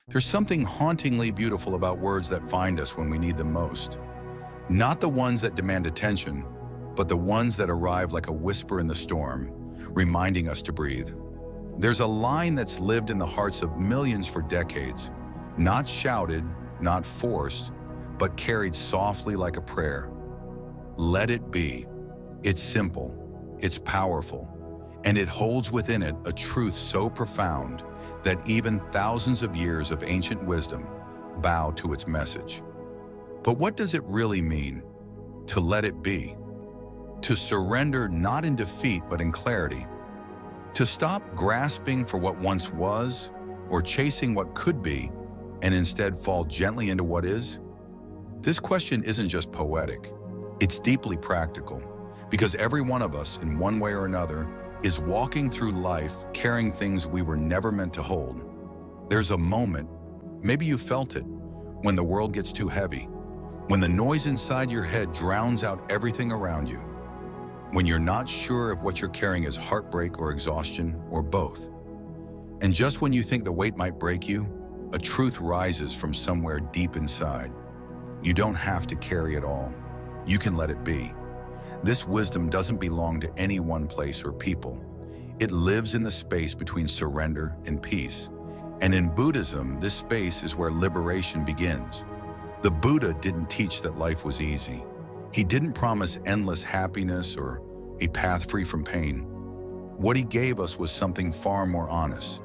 There's something hauntingly beautiful about words that find us when we need them most. Not the ones that demand attention, but the ones that arrive like a whisper in the storm, reminding us to breathe. There's a line that's lived in the hearts of millions for decades, not shouted, not forced, but carried softly like a prayer. Let it be. It's simple, it's powerful, and it holds within it a truth so profound that even thousands of years of ancient wisdom bow to its message. But what does it really mean, to let it be? To surrender not in defeat but in clarity. To stop grasping for what once was or chasing what could be and instead fall gently into what is? This question isn't just poetic, it's deeply practical, because every one of us, in one way or another, is walking through life carrying things we were never meant to hold. There's a moment, maybe you felt it, when the world gets too heavy, when the noise inside your head drowns out everything around you, when you're not sure if what you're carrying is heartbreak or exhaustion or both. And just when you think the weight might break you, a truth rises from somewhere deep inside. You don't have to carry it all. You can let it be. This wisdom doesn't belong to any one place or people. It lives in the space between surrender and peace. And in Buddhism, this space is where liberation begins. The Buddha didn't teach that life was easy. He didn't promise endless happiness or a path free from pain. What he gave us was something far more honest.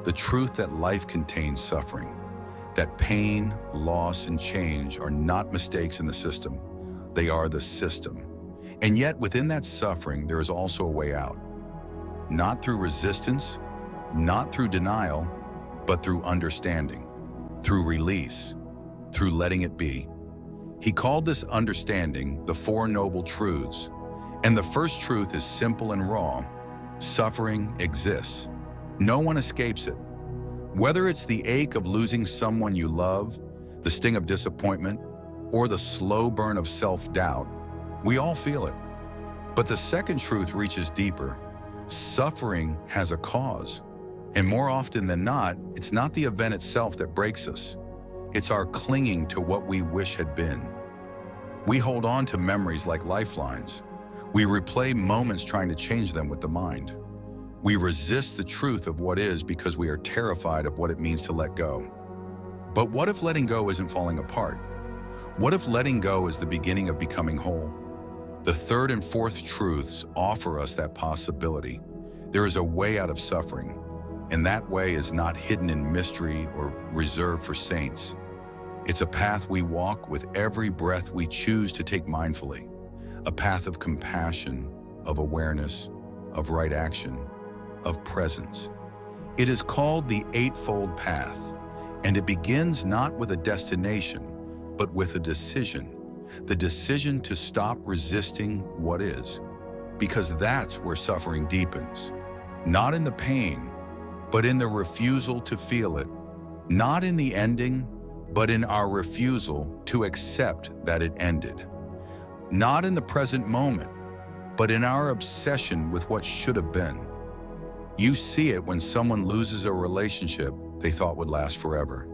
The truth that life contains suffering. That pain, loss, and change are not mistakes in the system. They are the system. And yet within that suffering, there is also a way out. Not through resistance, not through denial, but through understanding, through release, through letting it be. He called this understanding the Four Noble Truths. And the first truth is simple and raw. Suffering exists. No one escapes it. Whether it's the ache of losing someone you love, the sting of disappointment, or the slow burn of self-doubt, we all feel it. But the second truth reaches deeper. Suffering has a cause. And more often than not, it's not the event itself that breaks us. It's our clinging to what we wish had been. We hold on to memories like lifelines. We replay moments trying to change them with the mind. We resist the truth of what is because we are terrified of what it means to let go. But what if letting go isn't falling apart? What if letting go is the beginning of becoming whole? The third and fourth truths offer us that possibility. There is a way out of suffering, and that way is not hidden in mystery or reserved for saints. It's a path we walk with every breath we choose to take mindfully, a path of compassion, of awareness, of right action, of presence. It is called the Eightfold Path, and it begins not with a destination, but with a decision. The decision to stop resisting what is, because that's where suffering deepens. Not in the pain, but in the refusal to feel it. Not in the ending, but in our refusal to accept that it ended. Not in the present moment, but in our obsession with what should have been. You see it when someone loses a relationship they thought would last forever.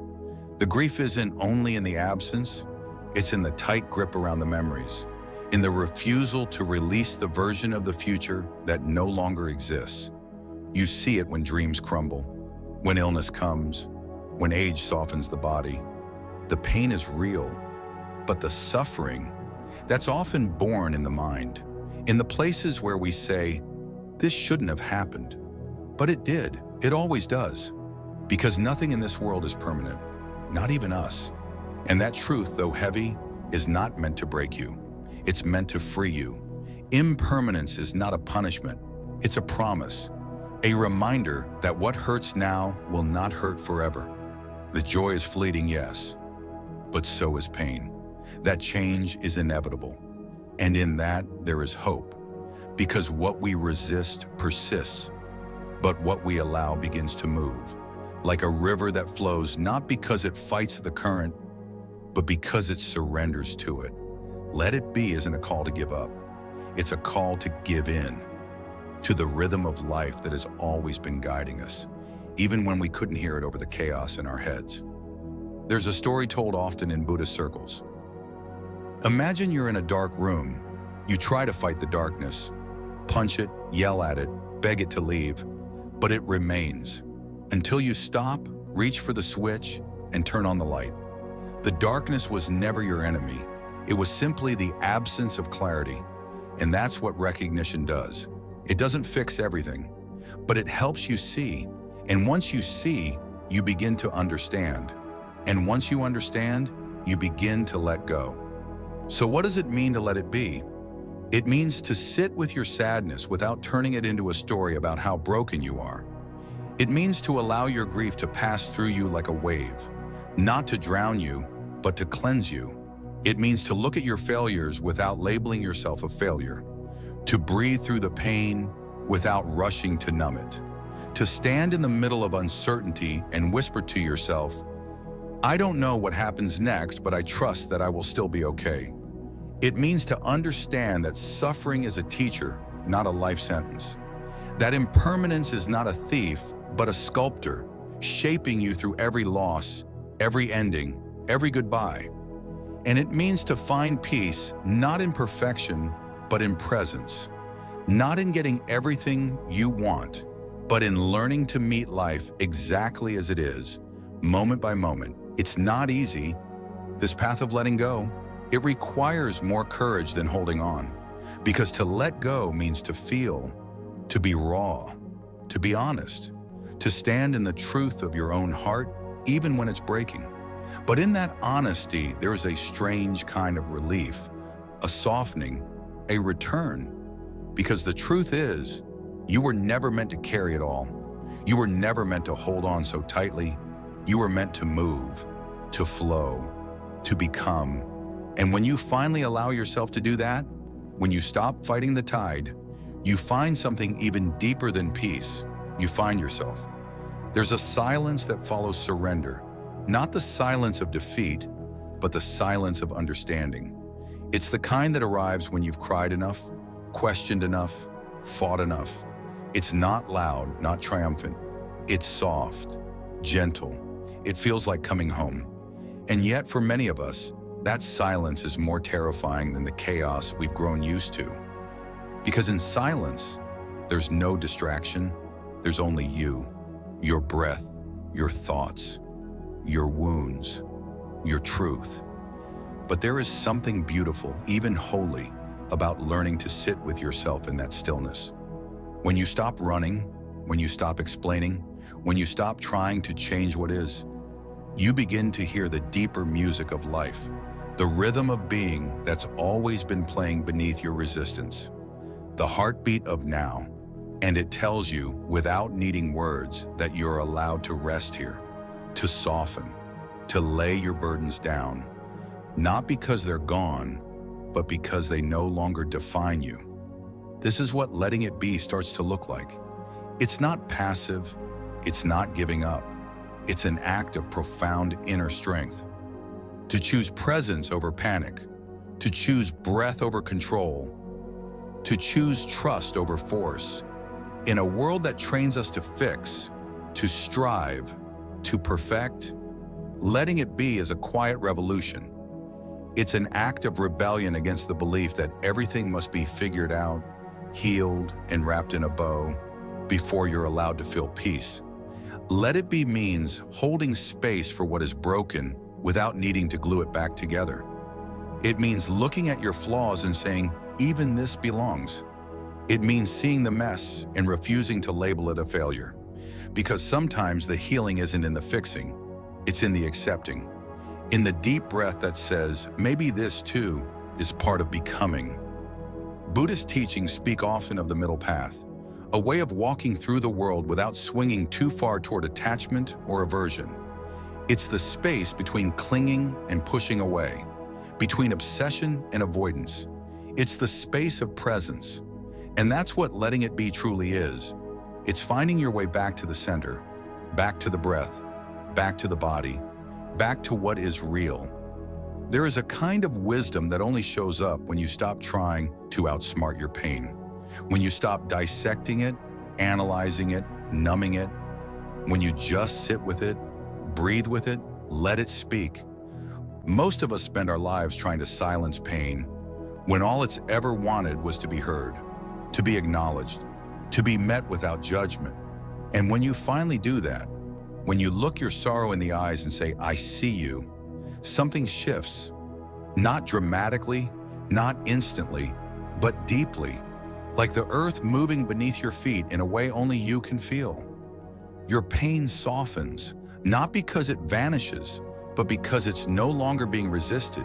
The grief isn't only in the absence, it's in the tight grip around the memories, in the refusal to release the version of the future that no longer exists. You see it when dreams crumble, when illness comes, when age softens the body. The pain is real, but the suffering, that's often born in the mind, in the places where we say, this shouldn't have happened. But it did. It always does. Because nothing in this world is permanent, not even us. And that truth, though heavy, is not meant to break you. It's meant to free you. Impermanence is not a punishment. It's a promise, a reminder that what hurts now will not hurt forever. The joy is fleeting, yes, but so is pain. That change is inevitable. And in that, there is hope. Because what we resist persists, but what we allow begins to move. Like a river that flows not because it fights the current, but because it surrenders to it. Let it be isn't a call to give up. It's a call to give in to the rhythm of life that has always been guiding us, even when we couldn't hear it over the chaos in our heads. There's a story told often in Buddhist circles. Imagine you're in a dark room. You try to fight the darkness, punch it, yell at it, beg it to leave, but it remains. Until you stop, reach for the switch, and turn on the light. The darkness was never your enemy. It was simply the absence of clarity. And that's what recognition does. It doesn't fix everything, but it helps you see. And once you see, you begin to understand. And once you understand, you begin to let go. So what does it mean to let it be? It means to sit with your sadness without turning it into a story about how broken you are. It means to allow your grief to pass through you like a wave, not to drown you, but to cleanse you. It means to look at your failures without labeling yourself a failure, to breathe through the pain without rushing to numb it, to stand in the middle of uncertainty and whisper to yourself, I don't know what happens next, but I trust that I will still be okay. It means to understand that suffering is a teacher, not a life sentence. That impermanence is not a thief, but a sculptor, shaping you through every loss, every ending, every goodbye. And it means to find peace, not in perfection, but in presence. Not in getting everything you want, but in learning to meet life exactly as it is, moment by moment. It's not easy. This path of letting go, it requires more courage than holding on. Because to let go means to feel, to be raw, to be honest, to stand in the truth of your own heart, even when it's breaking. But in that honesty, there is a strange kind of relief, a softening, a return. Because the truth is, you were never meant to carry it all. You were never meant to hold on so tightly. You were meant to move, to flow, to become. And when you finally allow yourself to do that, when you stop fighting the tide, you find something even deeper than peace. You find yourself. There's a silence that follows surrender. Not the silence of defeat, but the silence of understanding. It's the kind that arrives when you've cried enough, questioned enough, fought enough. It's not loud, not triumphant. It's soft, gentle. It feels like coming home. And yet, for many of us, that silence is more terrifying than the chaos we've grown used to. Because in silence, there's no distraction. There's only you, your breath, your thoughts, your wounds, your truth. But there is something beautiful, even holy, about learning to sit with yourself in that stillness. When you stop running, when you stop explaining, when you stop trying to change what is, you begin to hear the deeper music of life, the rhythm of being that's always been playing beneath your resistance, the heartbeat of now. And it tells you, without needing words, that you're allowed to rest here, to soften, to lay your burdens down, not because they're gone, but because they no longer define you. This is what letting it be starts to look like. It's not passive, it's not giving up. It's an act of profound inner strength. To choose presence over panic, to choose breath over control, to choose trust over force. In a world that trains us to fix, to strive, to perfect, letting it be is a quiet revolution. It's an act of rebellion against the belief that everything must be figured out, healed, and wrapped in a bow before you're allowed to feel peace. Let it be means holding space for what is broken without needing to glue it back together. It means looking at your flaws and saying, even this belongs. It means seeing the mess and refusing to label it a failure. Because sometimes the healing isn't in the fixing, it's in the accepting. In the deep breath that says, maybe this too is part of becoming. Buddhist teachings speak often of the middle path, a way of walking through the world without swinging too far toward attachment or aversion. It's the space between clinging and pushing away, between obsession and avoidance. It's the space of presence. And that's what letting it be truly is. It's finding your way back to the center, back to the breath, back to the body, back to what is real. There is a kind of wisdom that only shows up when you stop trying to outsmart your pain, when you stop dissecting it, analyzing it, numbing it, when you just sit with it, breathe with it, Let it speak. Most of us spend our lives trying to silence pain when all it's ever wanted was to be heard, to be acknowledged, to be met without judgment. And when you finally do that, when you look your sorrow in the eyes and say, "I see you," something shifts. Not dramatically, not instantly, but deeply, like the earth moving beneath your feet in a way only you can feel. Your pain softens, not because it vanishes, but because it's no longer being resisted.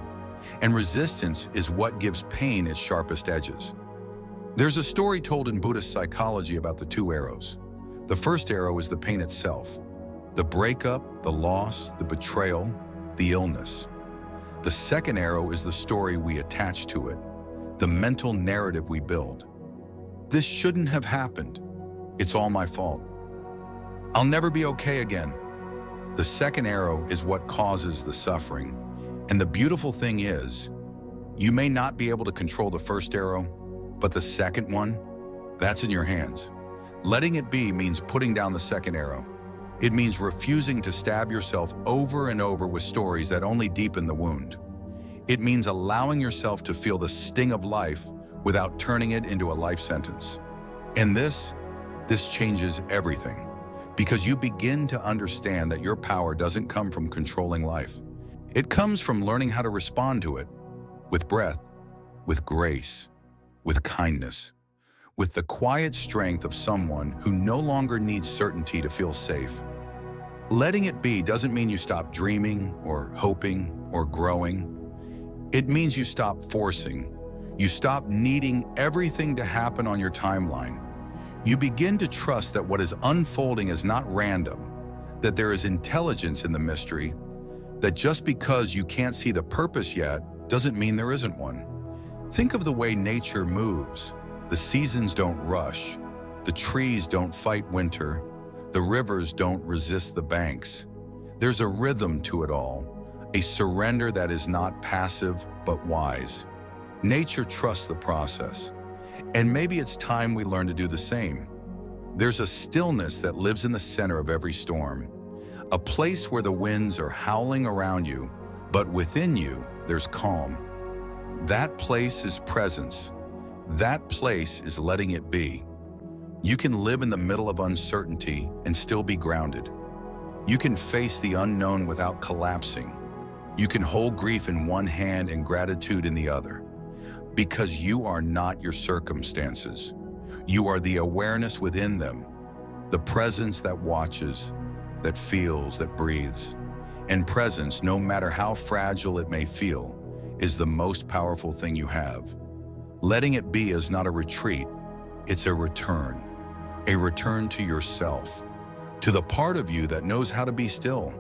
And resistance is what gives pain its sharpest edges. There's a story told in Buddhist psychology about the two arrows. The first arrow is the pain itself, the breakup, the loss, the betrayal, the illness. The second arrow is the story we attach to it, the mental narrative we build. This shouldn't have happened. It's all my fault. I'll never be okay again. The second arrow is what causes the suffering. And the beautiful thing is, you may not be able to control the first arrow, but the second one, that's in your hands. Letting it be means putting down the second arrow. It means refusing to stab yourself over and over with stories that only deepen the wound. It means allowing yourself to feel the sting of life without turning it into a life sentence. And this changes everything, because you begin to understand that your power doesn't come from controlling life. It comes from learning how to respond to it with breath, with grace, with kindness, with the quiet strength of someone who no longer needs certainty to feel safe. Letting it be doesn't mean you stop dreaming or hoping or growing. It means you stop forcing. You stop needing everything to happen on your timeline. You begin to trust that what is unfolding is not random, that there is intelligence in the mystery, that just because you can't see the purpose yet doesn't mean there isn't one. Think of the way nature moves. The seasons don't rush. The trees don't fight winter. The rivers don't resist the banks. There's a rhythm to it all, a surrender that is not passive but wise. Nature trusts the process, and maybe it's time we learn to do the same. There's a stillness that lives in the center of every storm, a place where the winds are howling around you, but within you there's calm. That place is presence. That place is letting it be. You can live in the middle of uncertainty and still be grounded. You can face the unknown without collapsing. You can hold grief in one hand and gratitude in the other. Because you are not your circumstances. You are the awareness within them, the presence that watches, that feels, that breathes. And presence, no matter how fragile it may feel, is the most powerful thing you have. Letting it be is not a retreat, it's a return to yourself, to the part of you that knows how to be still,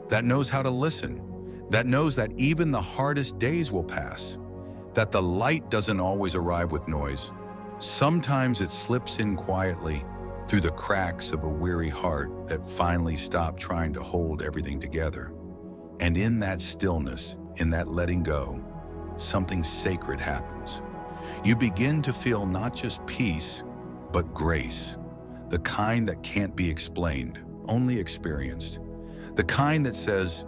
that knows how to listen, that knows that even the hardest days will pass, that the light doesn't always arrive with noise. Sometimes it slips in quietly through the cracks of a weary heart that finally stopped trying to hold everything together. And in that stillness, in that letting go, something sacred happens. You begin to feel not just peace, but grace, the kind that can't be explained, only experienced. The kind that says,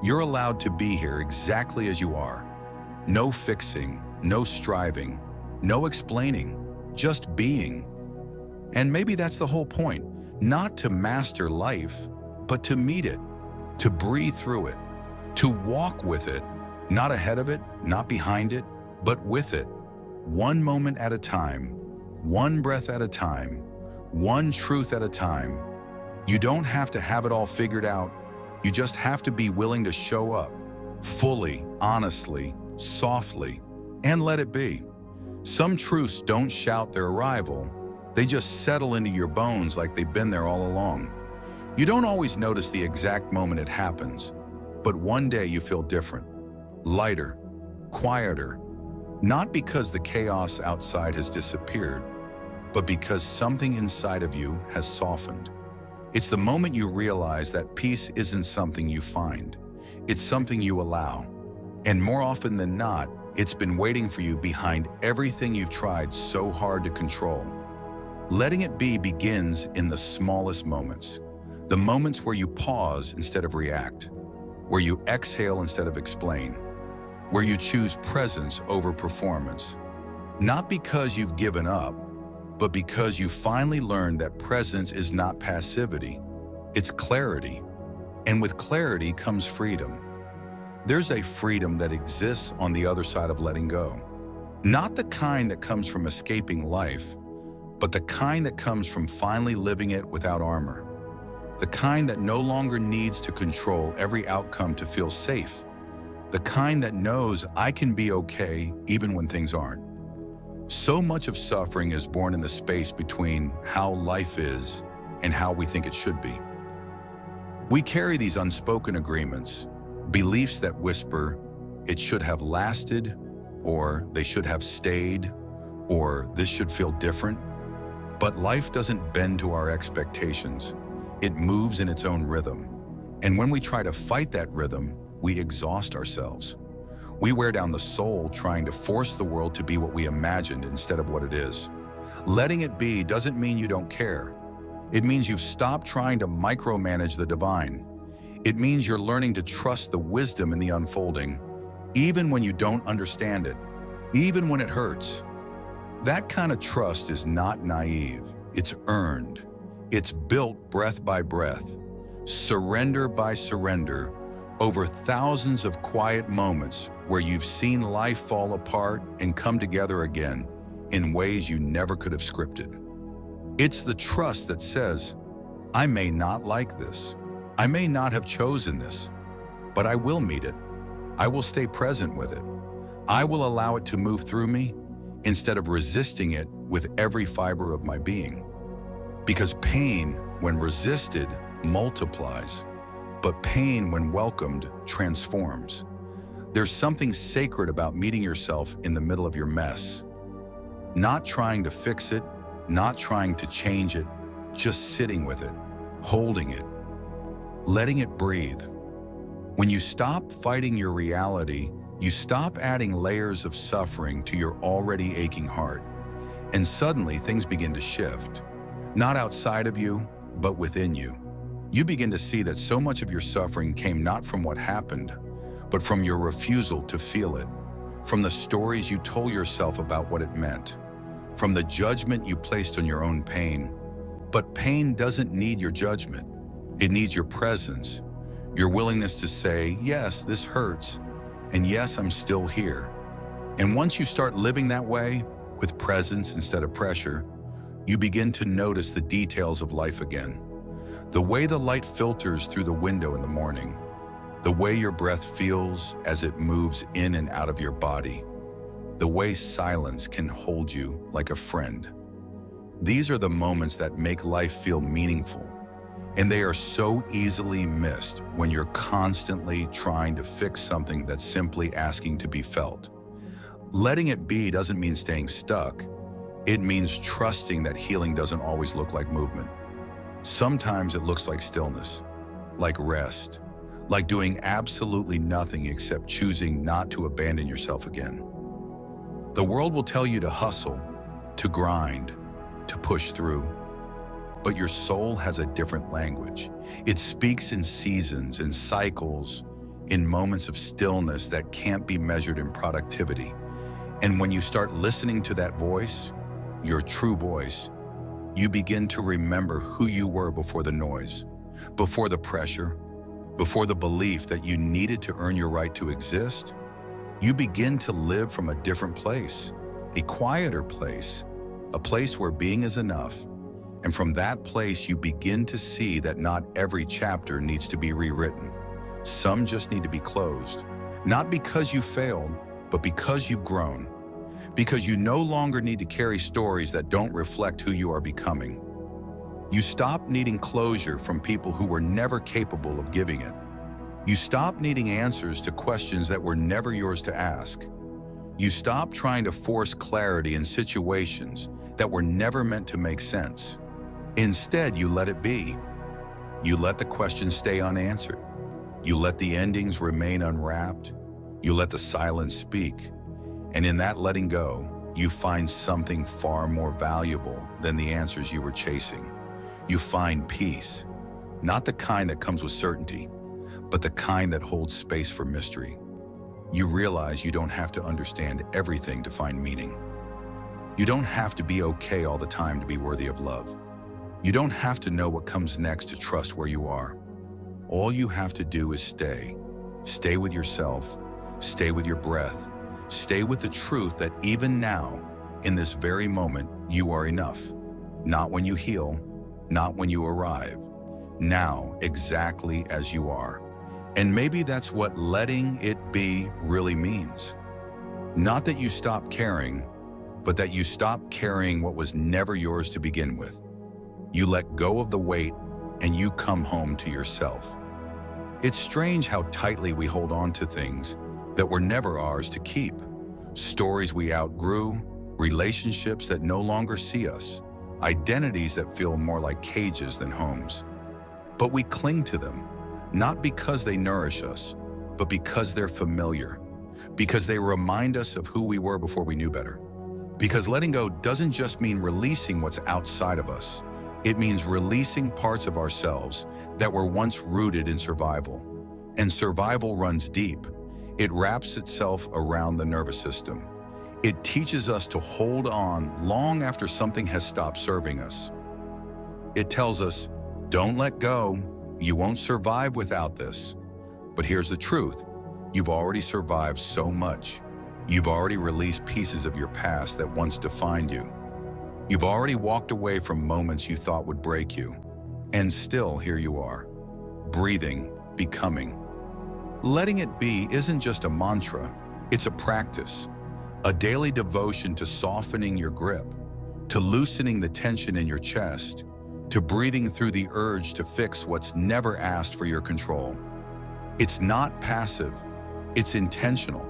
you're allowed to be here exactly as you are. No fixing, no striving, no explaining, just being. And maybe that's the whole point, not to master life, but to meet it, to breathe through it, to walk with it, not ahead of it, not behind it, but with it, one moment at a time, one breath at a time, one truth at a time. You don't have to have it all figured out. You just have to be willing to show up, fully, honestly, softly, and let it be. Some truths don't shout their arrival. They just settle into your bones like they've been there all along. You don't always notice the exact moment it happens, but one day you feel different, lighter, quieter, not because the chaos outside has disappeared, but because something inside of you has softened. It's the moment you realize that peace isn't something you find. It's something you allow. And more often than not, it's been waiting for you behind everything you've tried so hard to control. Letting it be begins in the smallest moments, the moments where you pause instead of react, where you exhale instead of explain, where you choose presence over performance. Not because you've given up, but because you finally learned that presence is not passivity, it's clarity. And with clarity comes freedom. There's a freedom that exists on the other side of letting go. Not the kind that comes from escaping life, but the kind that comes from finally living it without armor. The kind that no longer needs to control every outcome to feel safe. The kind that knows I can be okay even when things aren't. So much of suffering is born in the space between how life is and how we think it should be. We carry these unspoken agreements, beliefs that whisper, it should have lasted, or they should have stayed, or this should feel different. But life doesn't bend to our expectations. It moves in its own rhythm. And when we try to fight that rhythm, we exhaust ourselves. We wear down the soul trying to force the world to be what we imagined instead of what it is. Letting it be doesn't mean you don't care. It means you've stopped trying to micromanage the divine. It means you're learning to trust the wisdom in the unfolding, even when you don't understand it, even when it hurts. That kind of trust is not naive. It's earned. It's built breath by breath, surrender by surrender, over thousands of quiet moments where you've seen life fall apart and come together again in ways you never could have scripted. It's the trust that says, I may not like this. I may not have chosen this, but I will meet it. I will stay present with it. I will allow it to move through me instead of resisting it with every fiber of my being. Because pain, when resisted, multiplies, but pain, when welcomed, transforms. There's something sacred about meeting yourself in the middle of your mess. Not trying to fix it, not trying to change it, just sitting with it, holding it, letting it breathe. When you stop fighting your reality, you stop adding layers of suffering to your already aching heart. And suddenly things begin to shift. Not outside of you, but within you. You begin to see that so much of your suffering came not from what happened, but from your refusal to feel it, from the stories you told yourself about what it meant, from the judgment you placed on your own pain. But pain doesn't need your judgment. It needs your presence, your willingness to say, yes, this hurts, and yes, I'm still here. And once you start living that way, with presence instead of pressure, you begin to notice the details of life again. The way the light filters through the window in the morning, the way your breath feels as it moves in and out of your body, the way silence can hold you like a friend. These are the moments that make life feel meaningful, and they are so easily missed when you're constantly trying to fix something that's simply asking to be felt. Letting it be doesn't mean staying stuck. It means trusting that healing doesn't always look like movement. Sometimes it looks like stillness, like rest, like doing absolutely nothing except choosing not to abandon yourself again. The world will tell you to hustle, to grind, to push through. But your soul has a different language. It speaks in seasons, in cycles, in moments of stillness that can't be measured in productivity. And when you start listening to that voice, your true voice, you begin to remember who you were before the noise, before the pressure, before the belief that you needed to earn your right to exist. You begin to live from a different place, a quieter place, a place where being is enough. And from that place, you begin to see that not every chapter needs to be rewritten. Some just need to be closed, not because you failed, but because you've grown. Because you no longer need to carry stories that don't reflect who you are becoming. You stop needing closure from people who were never capable of giving it. You stop needing answers to questions that were never yours to ask. You stop trying to force clarity in situations that were never meant to make sense. Instead, you let it be. You let the questions stay unanswered. You let the endings remain unwrapped. You let the silence speak. And in that letting go, you find something far more valuable than the answers you were chasing. You find peace, not the kind that comes with certainty, but the kind that holds space for mystery. You realize you don't have to understand everything to find meaning. You don't have to be okay all the time to be worthy of love. You don't have to know what comes next to trust where you are. All you have to do is stay. Stay with yourself, stay with your breath, stay with the truth that even now, in this very moment, you are enough. Not when you heal, not when you arrive. Now, exactly as you are. And maybe that's what letting it be really means. Not that you stop caring, but that you stop carrying what was never yours to begin with. You let go of the weight and you come home to yourself. It's strange how tightly we hold on to things that were never ours to keep. Stories we outgrew, relationships that no longer see us, identities that feel more like cages than homes. But we cling to them, not because they nourish us, but because they're familiar, because they remind us of who we were before we knew better. Because letting go doesn't just mean releasing what's outside of us. It means releasing parts of ourselves that were once rooted in survival. And survival runs deep. It wraps itself around the nervous system. It teaches us to hold on long after something has stopped serving us. It tells us, don't let go. You won't survive without this. But here's the truth. You've already survived so much. You've already released pieces of your past that once defined you. You've already walked away from moments you thought would break you. And still, here you are, breathing, becoming. Letting it be isn't just a mantra, it's a practice. A daily devotion to softening your grip, to loosening the tension in your chest, to breathing through the urge to fix what's never asked for your control. It's not passive, it's intentional.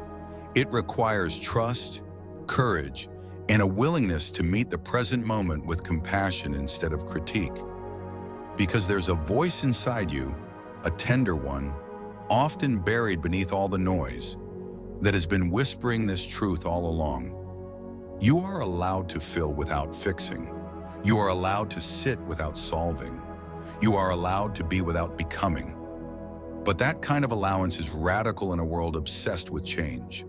It requires trust, courage, and a willingness to meet the present moment with compassion instead of critique. Because there's a voice inside you, a tender one, often buried beneath all the noise, that has been whispering this truth all along. You are allowed to feel without fixing. You are allowed to sit without solving. You are allowed to be without becoming. But that kind of allowance is radical in a world obsessed with change.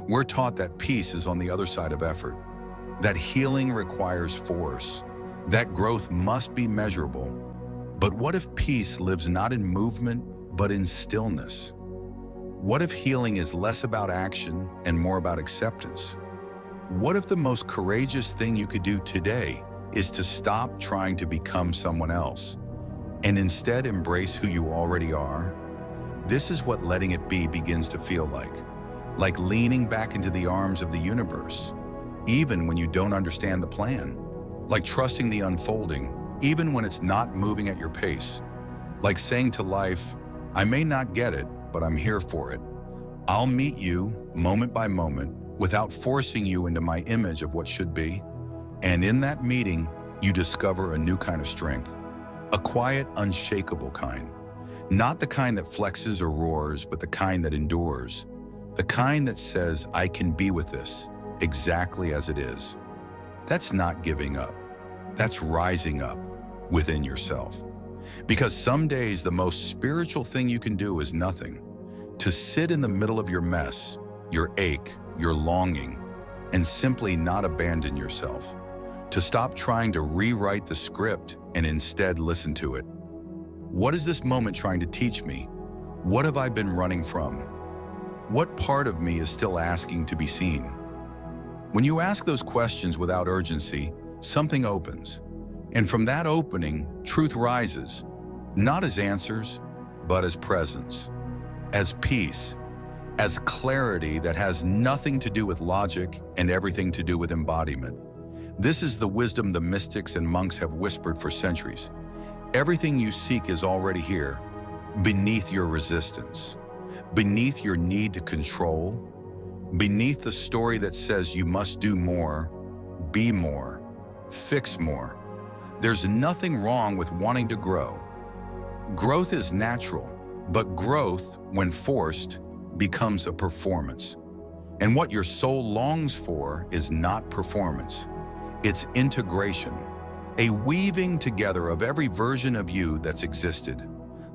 We're taught that peace is on the other side of effort, that healing requires force, that growth must be measurable. But what if peace lives not in movement, but in stillness? What if healing is less about action and more about acceptance? What if the most courageous thing you could do today is to stop trying to become someone else and instead embrace who you already are? This is what letting it be begins to feel like leaning back into the arms of the universe, even when you don't understand the plan, like trusting the unfolding, even when it's not moving at your pace, like saying to life, I may not get it, but I'm here for it. I'll meet you moment by moment without forcing you into my image of what should be. And in that meeting, you discover a new kind of strength, a quiet, unshakable kind. Not the kind that flexes or roars, but the kind that endures. The kind that says, I can be with this exactly as it is. That's not giving up. That's rising up within yourself. Because some days the most spiritual thing you can do is nothing. To sit in the middle of your mess, your ache, your longing, and simply not abandon yourself. To stop trying to rewrite the script and instead listen to it. What is this moment trying to teach me? What have I been running from? What part of me is still asking to be seen? When you ask those questions without urgency, something opens. And from that opening, truth rises, not as answers, but as presence, as peace, as clarity that has nothing to do with logic and everything to do with embodiment. This is the wisdom the mystics and monks have whispered for centuries. Everything you seek is already here, beneath your resistance, beneath your need to control, beneath the story that says you must do more, be more, fix more. There's nothing wrong with wanting to grow. Growth is natural, but growth, when forced, becomes a performance. And what your soul longs for is not performance. It's integration, a weaving together of every version of you that's existed.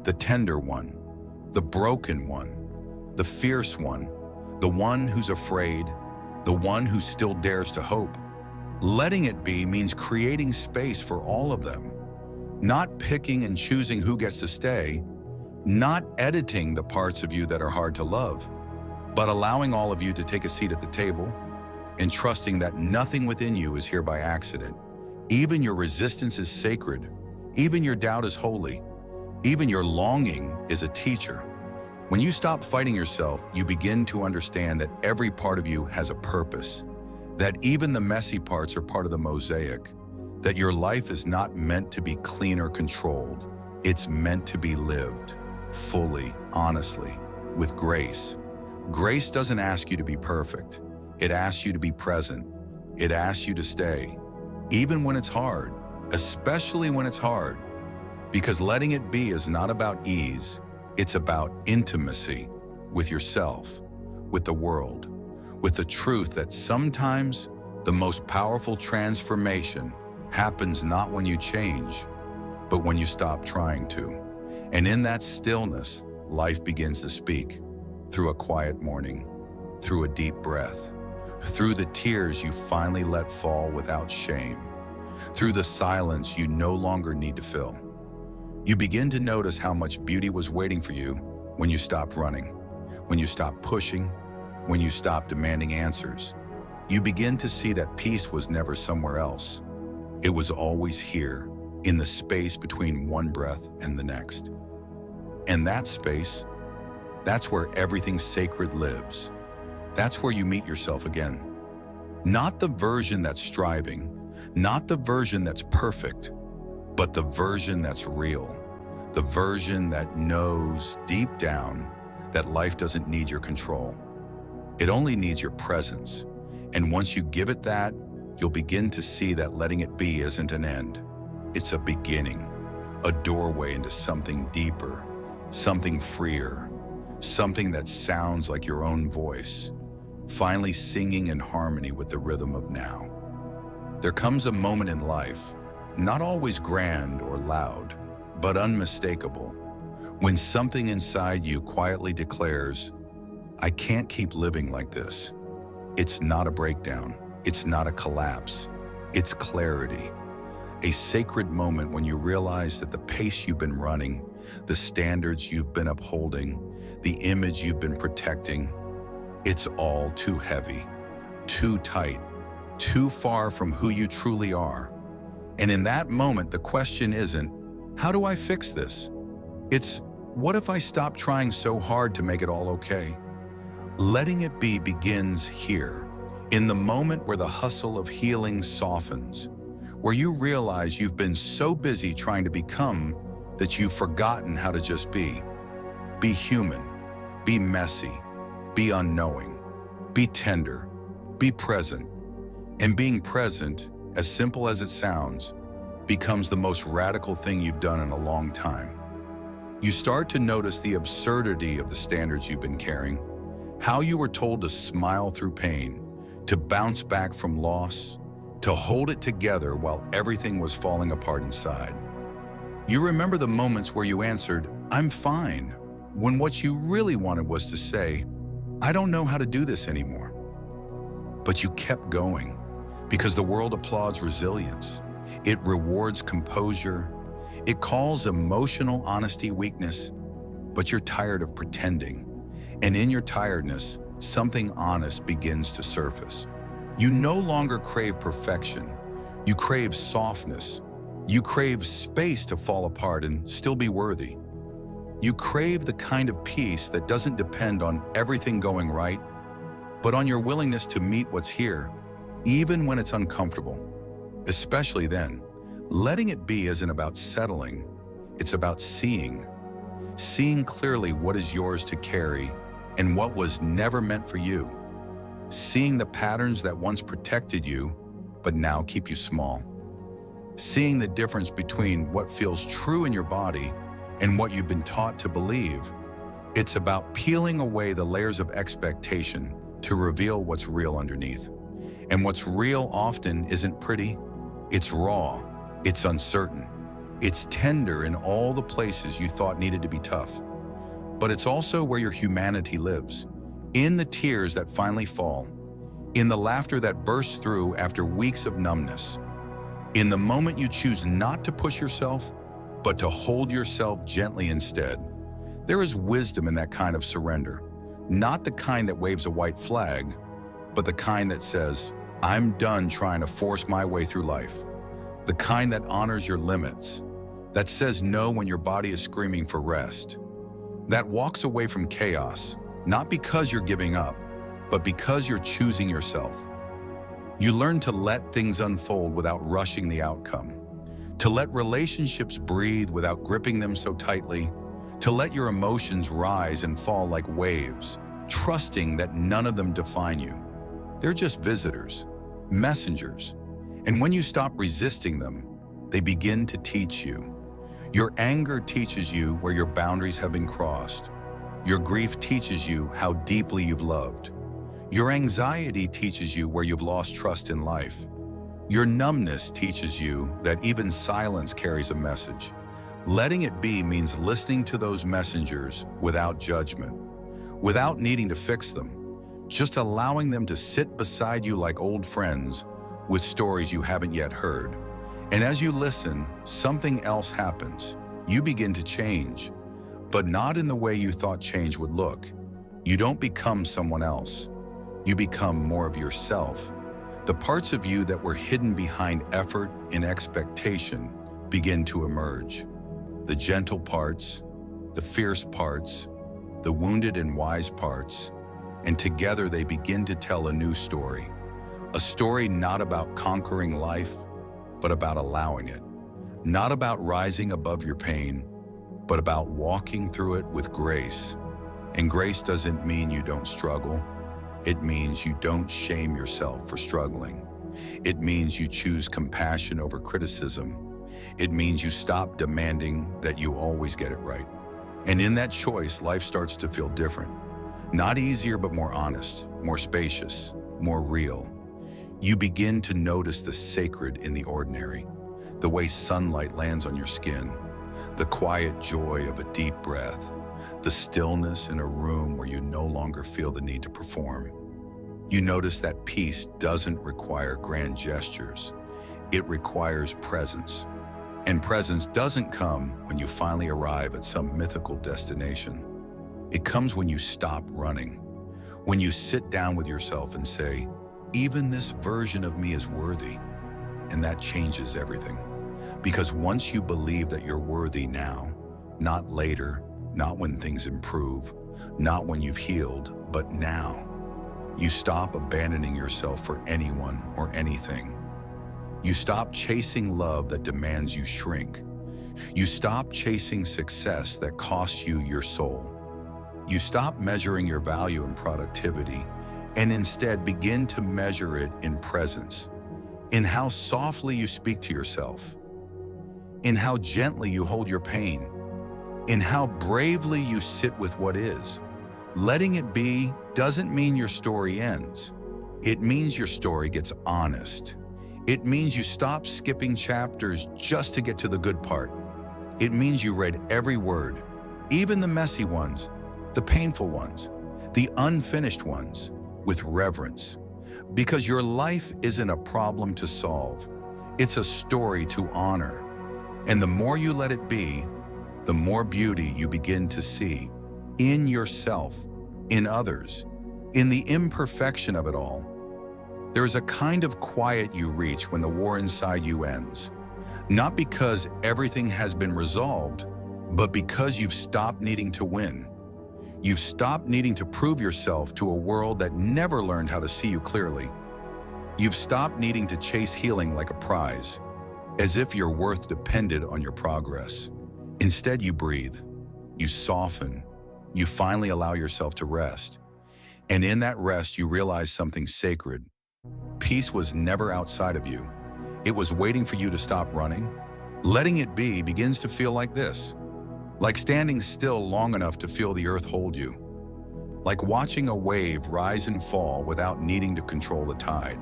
The tender one, the broken one, the fierce one, the one who's afraid, the one who still dares to hope. Letting it be means creating space for all of them, not picking and choosing who gets to stay, not editing the parts of you that are hard to love, but allowing all of you to take a seat at the table and trusting that nothing within you is here by accident. Even your resistance is sacred. Even your doubt is holy. Even your longing is a teacher. When you stop fighting yourself, you begin to understand that every part of you has a purpose, that even the messy parts are part of the mosaic, that your life is not meant to be clean or controlled. It's meant to be lived fully, honestly, with grace. Grace doesn't ask you to be perfect. It asks you to be present. It asks you to stay, even when it's hard, especially when it's hard, because letting it be is not about ease. It's about intimacy with yourself, with the world, with the truth that sometimes the most powerful transformation happens not when you change, but when you stop trying to. And in that stillness, life begins to speak through a quiet morning, through a deep breath, through the tears you finally let fall without shame, through the silence you no longer need to fill. You begin to notice how much beauty was waiting for you when you stopped running, when you stopped pushing, when you stopped demanding answers. You begin to see that peace was never somewhere else. It was always here, in the space between one breath and the next. And that space, that's where everything sacred lives. That's where you meet yourself again. Not the version that's striving, not the version that's perfect, but the version that's real, the version that knows deep down that life doesn't need your control. It only needs your presence. And once you give it that, you'll begin to see that letting it be isn't an end. It's a beginning, a doorway into something deeper, something freer, something that sounds like your own voice, finally singing in harmony with the rhythm of now. There comes a moment in life, not always grand or loud, but unmistakable, when something inside you quietly declares, I can't keep living like this. It's not a breakdown. It's not a collapse. It's clarity. A sacred moment when you realize that the pace you've been running, the standards you've been upholding, the image you've been protecting, it's all too heavy, too tight, too far from who you truly are. And in that moment, the question isn't, how do I fix this? It's, what if I stop trying so hard to make it all okay? Letting it be begins here, in the moment where the hustle of healing softens, where you realize you've been so busy trying to become that you've forgotten how to just be. Be human, be messy, be unknowing, be tender, be present. And being present, as simple as it sounds, becomes the most radical thing you've done in a long time. You start to notice the absurdity of the standards you've been carrying, how you were told to smile through pain, to bounce back from loss, to hold it together while everything was falling apart inside. You remember the moments where you answered, I'm fine, when what you really wanted was to say, I don't know how to do this anymore. But you kept going because the world applauds resilience. It rewards composure. It calls emotional honesty weakness. But you're tired of pretending. And in your tiredness, something honest begins to surface. You no longer crave perfection. You crave softness. You crave space to fall apart and still be worthy. You crave the kind of peace that doesn't depend on everything going right, but on your willingness to meet what's here, even when it's uncomfortable. Especially then, letting it be isn't about settling. It's about seeing clearly what is yours to carry and what was never meant for you. Seeing the patterns that once protected you, but now keep you small. Seeing the difference between what feels true in your body and what you've been taught to believe. It's about peeling away the layers of expectation to reveal what's real underneath. And what's real often isn't pretty, it's raw, it's uncertain, it's tender in all the places you thought needed to be tough. but it's also where your humanity lives. In the tears that finally fall, in the laughter that bursts through after weeks of numbness, in the moment you choose not to push yourself, but to hold yourself gently instead. There is wisdom in that kind of surrender, not the kind that waves a white flag, but the kind that says, I'm done trying to force my way through life. The kind that honors your limits, that says no when your body is screaming for rest, that walks away from chaos, not because you're giving up, but because you're choosing yourself. You learn to let things unfold without rushing the outcome, to let relationships breathe without gripping them so tightly, to let your emotions rise and fall like waves, trusting that none of them define you. They're just visitors, messengers, and when you stop resisting them, they begin to teach you. Your anger teaches you where your boundaries have been crossed. Your grief teaches you how deeply you've loved. Your anxiety teaches you where you've lost trust in life. Your numbness teaches you that even silence carries a message. Letting it be means listening to those messengers without judgment, without needing to fix them, just allowing them to sit beside you like old friends with stories you haven't yet heard. And as you listen, something else happens. You begin to change, but not in the way you thought change would look. You don't become someone else. You become more of yourself. The parts of you that were hidden behind effort and expectation begin to emerge. The gentle parts, the fierce parts, the wounded and wise parts, and together they begin to tell a new story. A story not about conquering life, but about allowing it. Not about rising above your pain, but about walking through it with grace. And grace doesn't mean you don't struggle. It means you don't shame yourself for struggling. It means you choose compassion over criticism. It means you stop demanding that you always get it right. And in that choice, life starts to feel different. Not easier, but more honest, more spacious, more real. You begin to notice the sacred in the ordinary, the way sunlight lands on your skin, the quiet joy of a deep breath, the stillness in a room where you no longer feel the need to perform. You notice that peace doesn't require grand gestures. It requires presence. And presence doesn't come when you finally arrive at some mythical destination. It comes when you stop running, when you sit down with yourself and say, even this version of me is worthy. And that changes everything. Because once you believe that you're worthy now, not later, not when things improve, not when you've healed, but now, you stop abandoning yourself for anyone or anything. You stop chasing love that demands you shrink. You stop chasing success that costs you your soul. You stop measuring your value in productivity and instead begin to measure it in presence, in how softly you speak to yourself, in how gently you hold your pain, in how bravely you sit with what is. Letting it be doesn't mean your story ends. It means your story gets honest. It means you stop skipping chapters just to get to the good part. It means you read every word, even the messy ones, the painful ones, the unfinished ones, with reverence. Because your life isn't a problem to solve. It's a story to honor. And the more you let it be, the more beauty you begin to see in yourself, in others, in the imperfection of it all. There is a kind of quiet you reach when the war inside you ends, not because everything has been resolved, but because you've stopped needing to win. You've stopped needing to prove yourself to a world that never learned how to see you clearly. You've stopped needing to chase healing like a prize, as if your worth depended on your progress. Instead, you breathe, you soften, you finally allow yourself to rest. And in that rest, you realize something sacred. Peace was never outside of you. It was waiting for you to stop running. Letting it be begins to feel like this, like standing still long enough to feel the earth hold you, like watching a wave rise and fall without needing to control the tide,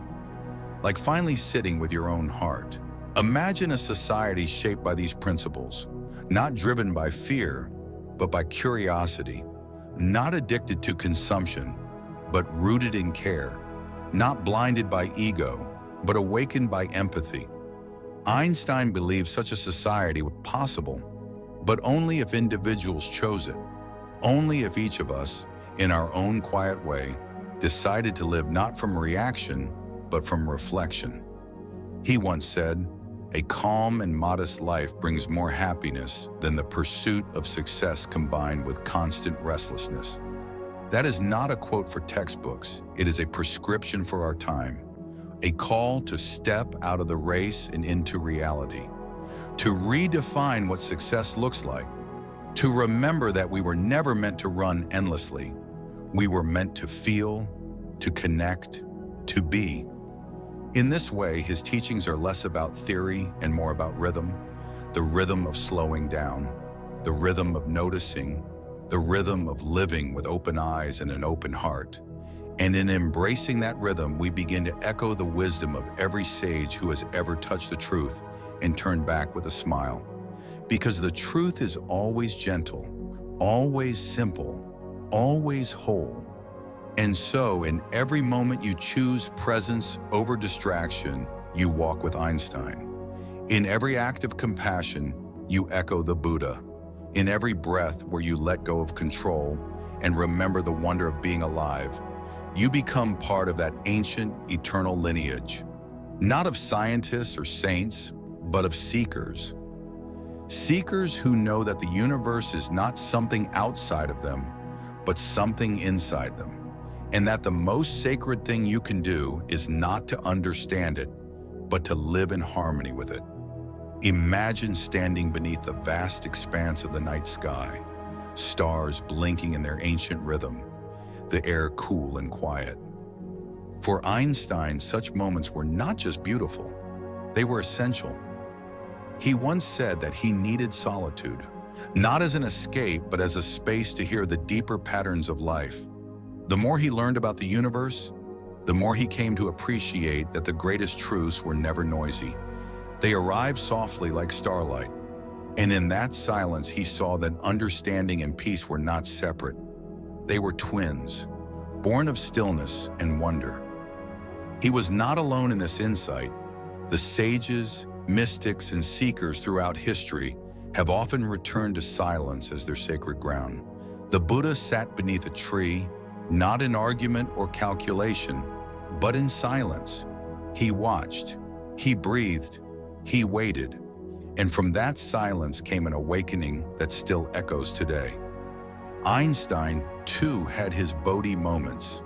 like finally sitting with your own heart. Imagine a society shaped by these principles, not driven by fear, but by curiosity, not addicted to consumption, but rooted in care, not blinded by ego, but awakened by empathy. Einstein believed such a society was possible, but only if individuals chose it, only if each of us, in our own quiet way, decided to live not from reaction, but from reflection. He once said, "A calm and modest life brings more happiness than the pursuit of success combined with constant restlessness." That is not a quote for textbooks. It is a prescription for our time, a call to step out of the race and into reality, to redefine what success looks like, to remember that we were never meant to run endlessly. We were meant to feel, to connect, to be. In this way, his teachings are less about theory and more about rhythm, the rhythm of slowing down, the rhythm of noticing, the rhythm of living with open eyes and an open heart. And in embracing that rhythm, we begin to echo the wisdom of every sage who has ever touched the truth and turned back with a smile. Because the truth is always gentle, always simple, always whole. And so, in every moment you choose presence over distraction, you walk with Einstein. In every act of compassion, you echo the Buddha. In every breath where you let go of control and remember the wonder of being alive, you become part of that ancient, eternal lineage, not of scientists or saints, but of seekers. Seekers who know that the universe is not something outside of them, but something inside them, and that the most sacred thing you can do is not to understand it, but to live in harmony with it. Imagine standing beneath the vast expanse of the night sky, stars blinking in their ancient rhythm, the air cool and quiet. For Einstein, such moments were not just beautiful, they were essential. He once said that he needed solitude, not as an escape, but as a space to hear the deeper patterns of life. The more he learned about the universe, the more he came to appreciate that the greatest truths were never noisy. They arrived softly like starlight, and in that silence he saw that understanding and peace were not separate. They were twins, born of stillness and wonder. He was not alone in this insight. The sages, mystics, and seekers throughout history have often returned to silence as their sacred ground. The Buddha sat beneath a tree, not in argument or calculation, but in silence. He watched, he breathed, he waited, and from that silence came an awakening that still echoes today. Einstein, too, had his Bodhi moments,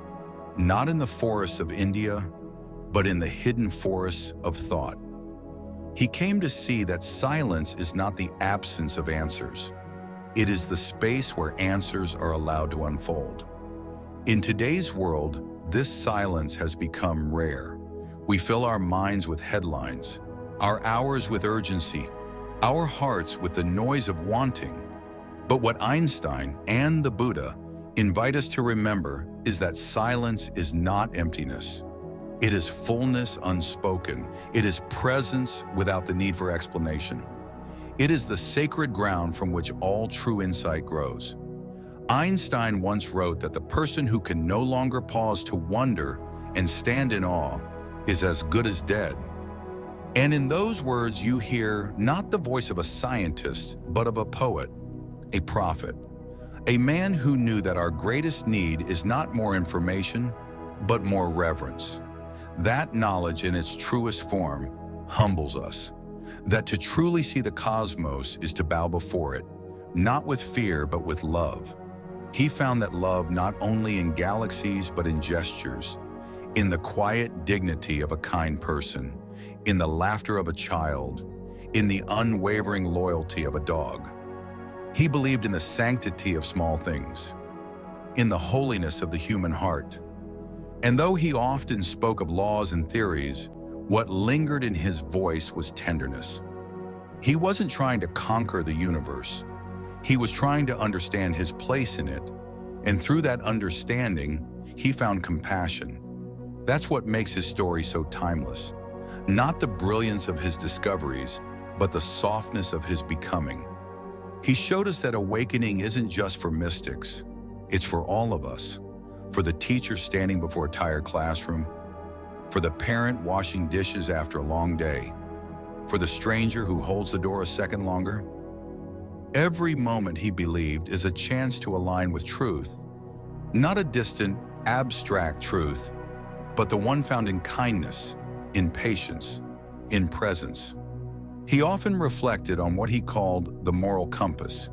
not in the forests of India, but in the hidden forests of thought. He came to see that silence is not the absence of answers. It is the space where answers are allowed to unfold. In today's world, this silence has become rare. We fill our minds with headlines, our hours with urgency, our hearts with the noise of wanting. But what Einstein and the Buddha invite us to remember is that silence is not emptiness. It is fullness unspoken. It is presence without the need for explanation. It is the sacred ground from which all true insight grows. Einstein once wrote that the person who can no longer pause to wonder and stand in awe is as good as dead. And in those words you hear not the voice of a scientist, but of a poet, a prophet, a man who knew that our greatest need is not more information, but more reverence. That knowledge in its truest form humbles us, that to truly see the cosmos is to bow before it, not with fear, but with love. He found that love not only in galaxies, but in gestures, in the quiet dignity of a kind person, in the laughter of a child, in the unwavering loyalty of a dog. He believed in the sanctity of small things, in the holiness of the human heart. And though he often spoke of laws and theories, what lingered in his voice was tenderness. He wasn't trying to conquer the universe. He was trying to understand his place in it. And through that understanding, he found compassion. That's what makes his story so timeless. Not the brilliance of his discoveries, but the softness of his becoming. He showed us that awakening isn't just for mystics, it's for all of us, for the teacher standing before a tired classroom, for the parent washing dishes after a long day, for the stranger who holds the door a second longer. Every moment, he believed, is a chance to align with truth, not a distant, abstract truth, but the one found in kindness, in patience, in presence. He often reflected on what he called the moral compass.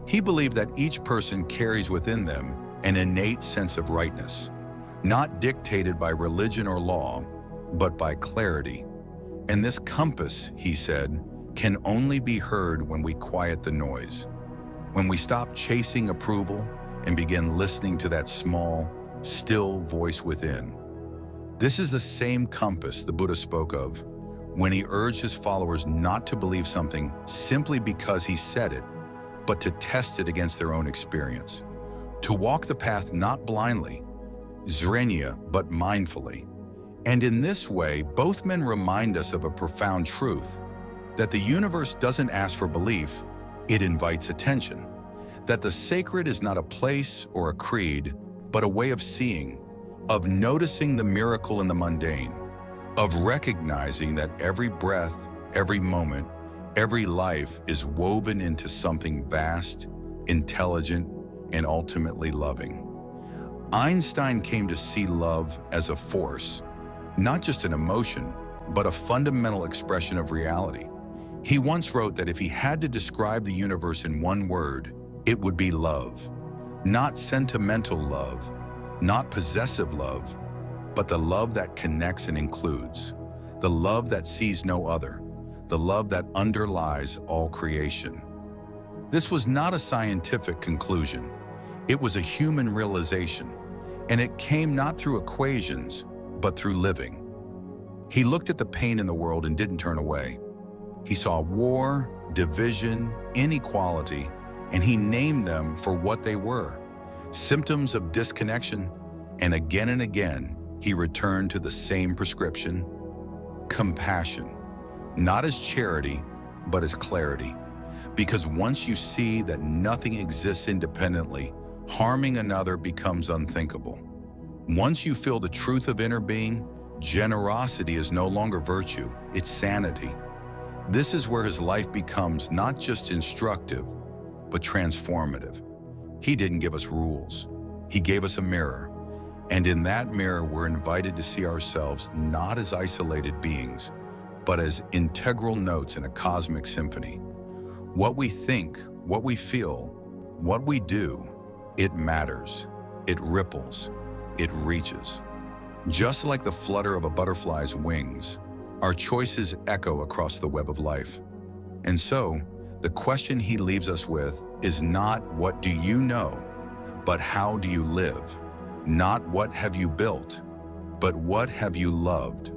He believed that each person carries within them an innate sense of rightness, not dictated by religion or law, but by clarity. And this compass, he said, can only be heard when we quiet the noise, when we stop chasing approval and begin listening to that small, still voice within. This is the same compass the Buddha spoke of when he urged his followers not to believe something simply because he said it, but to test it against their own experience. To walk the path not blindly, zrenya, but mindfully. And in this way, both men remind us of a profound truth, that the universe doesn't ask for belief, it invites attention. That the sacred is not a place or a creed, but a way of seeing, of noticing the miracle in the mundane, of recognizing that every breath, every moment, every life is woven into something vast, intelligent, and ultimately loving. Einstein came to see love as a force, not just an emotion, but a fundamental expression of reality. He once wrote that if he had to describe the universe in one word, it would be love. Not sentimental love, not possessive love, but the love that connects and includes, the love that sees no other, the love that underlies all creation. This was not a scientific conclusion. It was a human realization, and it came not through equations, but through living. He looked at the pain in the world and didn't turn away. He saw war, division, inequality, and he named them for what they were, symptoms of disconnection. And again, he returned to the same prescription: compassion, not as charity, but as clarity. Because once you see that nothing exists independently, harming another becomes unthinkable. Once you feel the truth of inner being, generosity is no longer virtue, it's sanity. This is where his life becomes not just instructive, but transformative. He didn't give us rules. He gave us a mirror. And in that mirror, we're invited to see ourselves not as isolated beings, but as integral notes in a cosmic symphony. What we think, what we feel, what we do, it matters. It ripples. It reaches. Just like the flutter of a butterfly's wings, our choices echo across the web of life. And so, the question he leaves us with is not what do you know, but how do you live? Not what have you built, but what have you loved?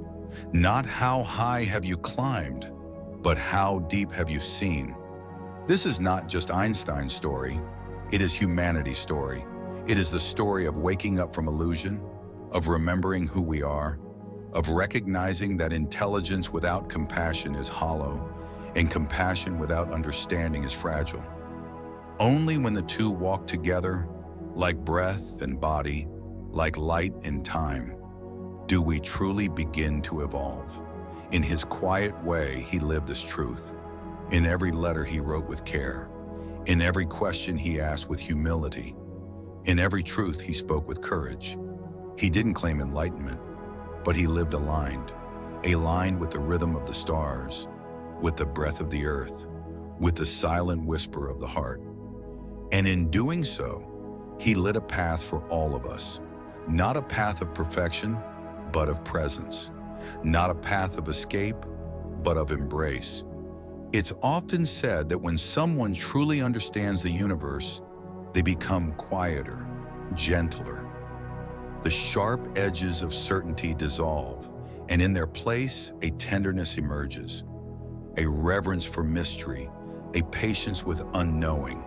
Not how high have you climbed, but how deep have you seen? This is not just Einstein's story, it is humanity's story. It is the story of waking up from illusion, of remembering who we are, of recognizing that intelligence without compassion is hollow, and compassion without understanding is fragile. Only when the two walk together, like breath and body, like light and time, do we truly begin to evolve. In his quiet way, he lived this truth. In every letter he wrote with care. In every question he asked with humility. In every truth he spoke with courage. He didn't claim enlightenment, but he lived aligned with the rhythm of the stars, with the breath of the earth, with the silent whisper of the heart. And in doing so, he lit a path for all of us. Not a path of perfection, but of presence. Not a path of escape, but of embrace. It's often said that when someone truly understands the universe, they become quieter, gentler. The sharp edges of certainty dissolve, and in their place, a tenderness emerges. A reverence for mystery, a patience with unknowing,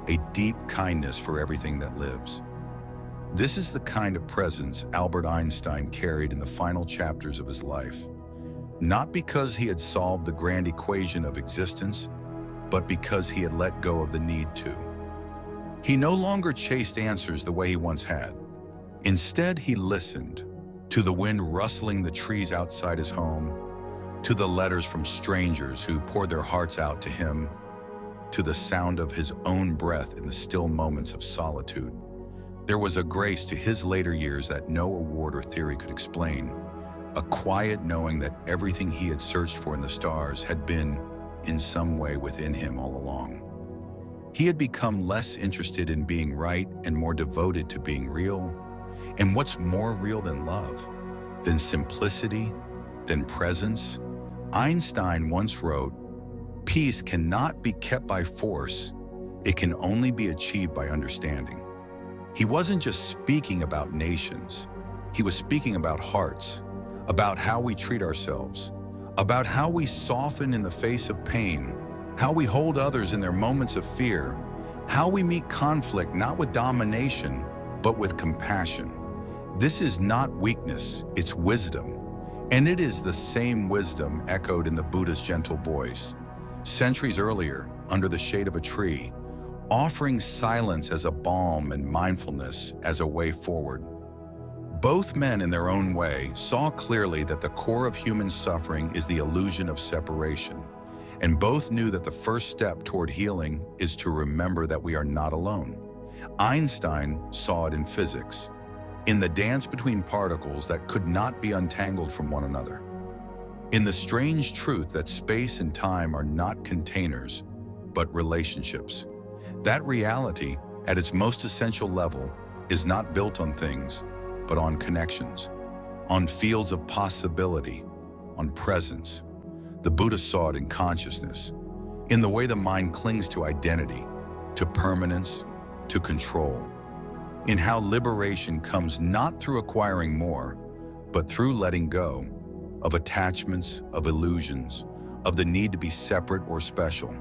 a deep kindness for everything that lives. This is the kind of presence Albert Einstein carried in the final chapters of his life. Not because he had solved the grand equation of existence, but because he had let go of the need to. He no longer chased answers the way he once had. Instead, he listened to the wind rustling the trees outside his home, to the letters from strangers who poured their hearts out to him, to the sound of his own breath in the still moments of solitude. There was a grace to his later years that no award or theory could explain, a quiet knowing that everything he had searched for in the stars had been, in some way, within him all along. He had become less interested in being right and more devoted to being real. And what's more real than love, than simplicity, than presence? Einstein once wrote, "Peace cannot be kept by force, it can only be achieved by understanding." He wasn't just speaking about nations, he was speaking about hearts, about how we treat ourselves, about how we soften in the face of pain, how we hold others in their moments of fear, how we meet conflict not with domination, but with compassion. This is not weakness, it's wisdom. And it is the same wisdom echoed in the Buddha's gentle voice, centuries earlier, under the shade of a tree, offering silence as a balm and mindfulness as a way forward. Both men, in their own way, saw clearly that the core of human suffering is the illusion of separation, and both knew that the first step toward healing is to remember that we are not alone. Einstein saw it in physics, in the dance between particles that could not be untangled from one another, in the strange truth that space and time are not containers, but relationships. That reality, at its most essential level, is not built on things, but on connections, on fields of possibility, on presence. The Buddha saw it in consciousness, in the way the mind clings to identity, to permanence, to control, in how liberation comes not through acquiring more, but through letting go of attachments, of illusions, of the need to be separate or special.